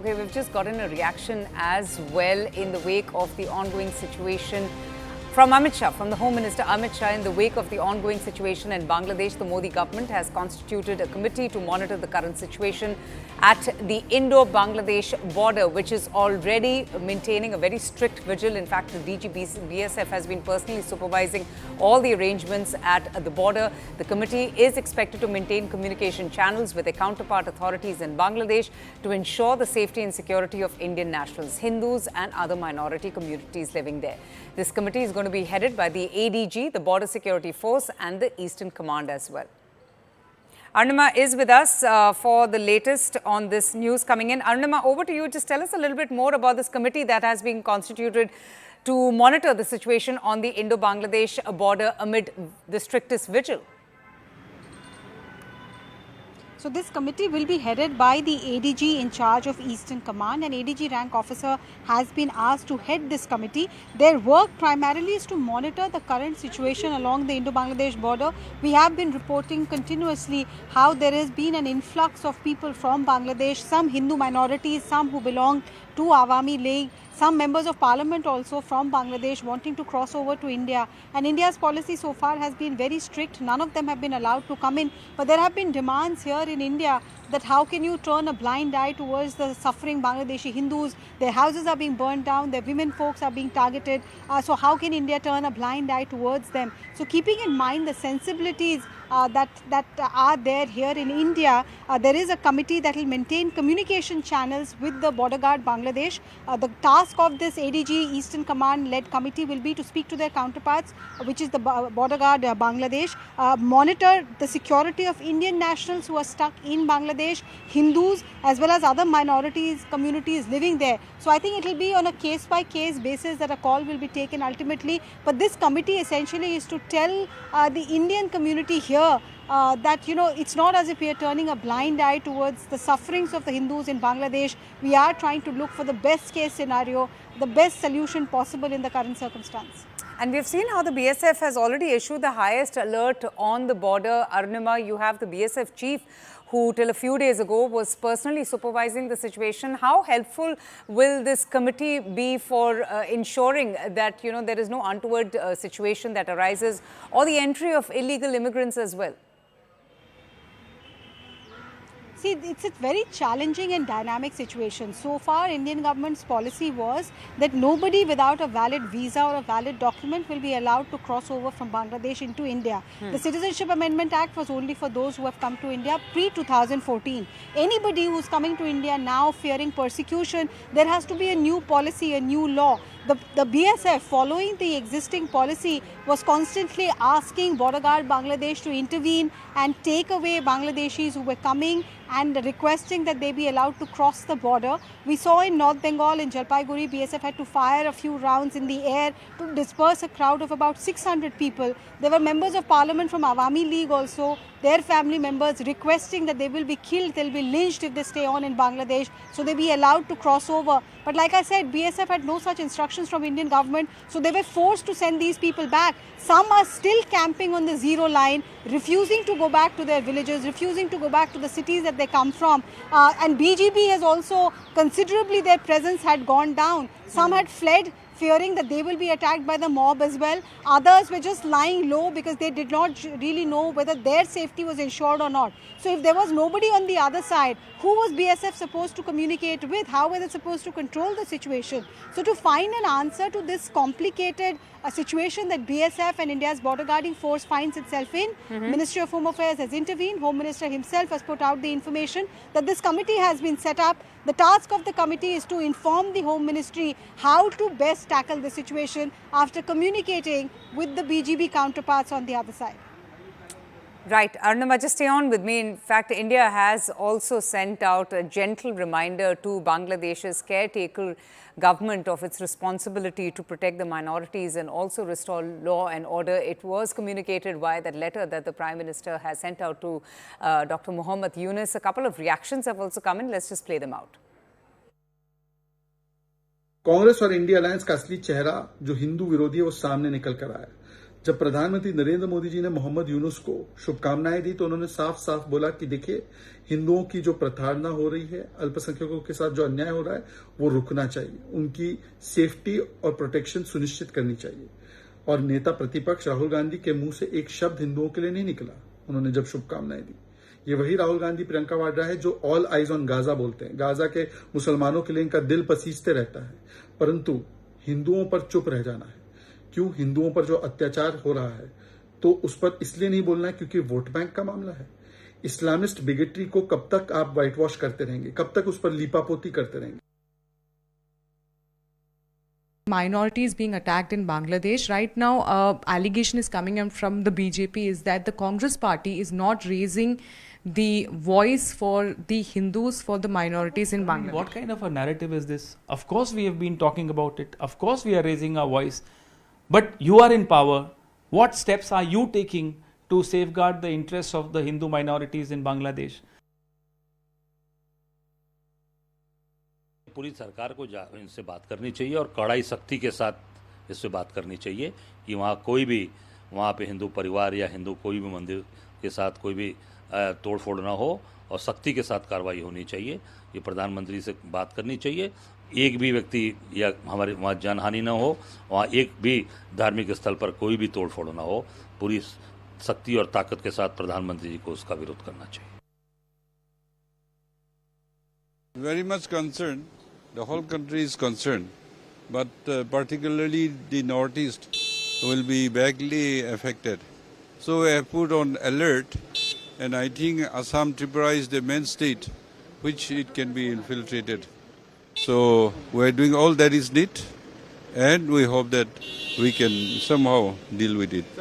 Okay, we've just gotten a reaction as well in the wake of the ongoing situation from Amit Shah, from the Home Minister Amit Shah. In the wake of the ongoing situation in Bangladesh, the Modi government has constituted a committee to monitor the current situation at the Indo-Bangladesh border, which is already maintaining a very strict vigil. In fact, the BSF has been personally supervising all the arrangements at the border. The committee is expected to maintain communication channels with their counterpart authorities in Bangladesh to ensure the safety and security of Indian nationals, Hindus and other minority communities living there. This committee is going to be headed by the ADG, the Border Security Force and the Eastern Command as well. Arunima is with us for the latest on this news coming in. Arunima, over to you. Just tell us a little bit more about this committee that has been constituted to monitor the situation on the Indo-Bangladesh border amid the strictest vigil. So this committee will be headed by the ADG in charge of Eastern Command. An ADG rank officer has been asked to head this committee. Their work primarily is to monitor the current situation along the Indo-Bangladesh border. We have been reporting continuously how there has been an influx of people from Bangladesh, some Hindu minorities, some who belong to Awami League, some members of parliament also from Bangladesh wanting to cross over to India. And India's policy so far has been very strict. None of them have been allowed to come in. But there have been demands here in India that how can you turn a blind eye towards the suffering Bangladeshi Hindus? Their houses are being burned down, their women folks are being targeted. So how can India turn a blind eye towards them? So keeping in mind the sensibilities that are there here in India, there is a committee that will maintain communication channels with the border guard Bangladesh. The task of this ADG Eastern Command led committee will be to speak to their counterparts, which is the border guard Bangladesh, monitor the security of Indian nationals who are stuck in Bangladesh, Hindus as well as other minorities, communities living there. So I think it will be on a case-by-case basis that a call will be taken ultimately. But this committee essentially is to tell the Indian community here that, you know, it's not as if we are turning a blind eye towards the sufferings of the Hindus in Bangladesh. We are trying to look for the best case scenario, the best solution possible in the current circumstance. And we've seen how the BSF has already issued the highest alert on the border. Arunima, you have the BSF chief who till a few days ago was personally supervising the situation. How helpful will this committee be for ensuring that, you know, there is no untoward situation that arises or the entry of illegal immigrants as well? See, it's a very challenging and dynamic situation. So far, Indian government's policy was that nobody without a valid visa or a valid document will be allowed to cross over from Bangladesh into India. The Citizenship Amendment Act was only for those who have come to India pre-2014. Anybody who's coming to India now fearing persecution, there has to be a new policy, a new law. The BSF, following the existing policy, was constantly asking Border Guard Bangladesh to intervene and take away Bangladeshis who were coming and requesting that they be allowed to cross the border. We saw in North Bengal, in Jalpaiguri, BSF had to fire a few rounds in the air to disperse a crowd of about 600 people. There were members of parliament from Awami League also, their family members requesting that they will be killed, they'll be lynched if they stay on in Bangladesh, so they be allowed to cross over. But like I said, BSF had no such instructions from Indian government, so they were forced to send these people back. Some are still camping on the zero line, refusing to go back to their villages, refusing to go back to the cities that they come from. And BGB has also, considerably their presence had gone down. Some had fled, fearing that they will be attacked by the mob as well. Others were just lying low because they did not really know whether their safety was ensured or not. So if there was nobody on the other side, who was BSF supposed to communicate with? How were they supposed to control the situation? So to find an answer to this complicated situation that BSF and India's border guarding force finds itself in, Ministry of Home Affairs has intervened. Home Minister himself has put out the information that this committee has been set up. The task of the committee is to inform the Home Ministry how to best tackle the situation after communicating with the BGB counterparts on the other side. Right. Arunima, just stay on with me. In fact, India has also sent out a gentle reminder to Bangladesh's caretaker government of its responsibility to protect the minorities and also restore law and order. It was communicated via that letter that the Prime Minister has sent out to Dr. Muhammad Yunus. A couple of reactions have also come in. Let's just play them out. Congress और India alliance का असली चेहरा जो हिंदू विरोधी है वो सामने निकल कर आया। जब प्रधानमंत्री नरेंद्र मोदी जी ने मोहम्मद यूनुस को शुभकामनाएं दी तो उन्होंने साफ साफ बोला कि देखिए, हिंदुओं की जो प्रताड़ना हो रही है, अल्पसंख्यकों के साथ जो अन्याय हो रहा है, वो रुकना चाहिए। उनकी सेफ्टी और प्रोटेक्शन सुनिश्चित करनी चाहिए। और नेता प्रतिपक्ष राहुल गांधी के मुंह से एक शब्द हिंदुओं के लिए नहीं निकला उन्होंने जब शुभकामनाएं दी। ये वही राहुल गांधी प्रियंका वाड्रा है जो ऑल आइज ऑन गाजा बोलते हैं। गाजा के मुसलमानों के लिए इनका दिल पसीजते रहता है, परंतु हिंदुओं पर चुप रह जाना है। क्यों? हिंदुओं पर जो अत्याचार हो रहा है तो उस पर इसलिए नहीं बोलना है क्योंकि वोट बैंक का मामला है। इस्लामिस्ट बिगेटरी को कब तक आप व्हाइट वॉश करते रहेंगे? कब तक उस पर लीपापोती करते रहेंगे? Minorities being attacked in Bangladesh right now, allegation is coming in from the BJP is that the Congress party is not raising the voice for the Hindus, for the minorities in Bangladesh. What kind of a narrative is this? Of course we have been talking about it. Of course we are raising our voice. But you are in power. What steps are you taking to safeguard the interests of the Hindu minorities in Bangladesh? पूरी सरकार को इनसे बात करनी चाहिए और कड़ाई सख्ती के साथ इससे बात करनी चाहिए कि वहाँ कोई भी वहाँ पे हिंदू परिवार या हिंदू कोई भी मंदिर के साथ कोई भी तोड़फोड़ ना हो और सख्ती के साथ कार्रवाई होनी चाहिए। ये प्रधानमंत्री से बात करनी चाहिए। एक भी व्यक्ति या हमारे वहाँ जानहानि ना हो, वहाँ एक भी धार्मिक स्थल पर कोई भी तोड़फोड़ ना हो। पूरी सख्ती और ताकत के साथ प्रधानमंत्री जी को उसका विरोध करना चाहिए। Very much concerned. The whole country is concerned, but particularly the northeast will be badly affected. So I have put on alert, and I think Assam Tripura is the main state which it can be infiltrated. So we are doing all that is needed, and we hope that we can somehow deal with it.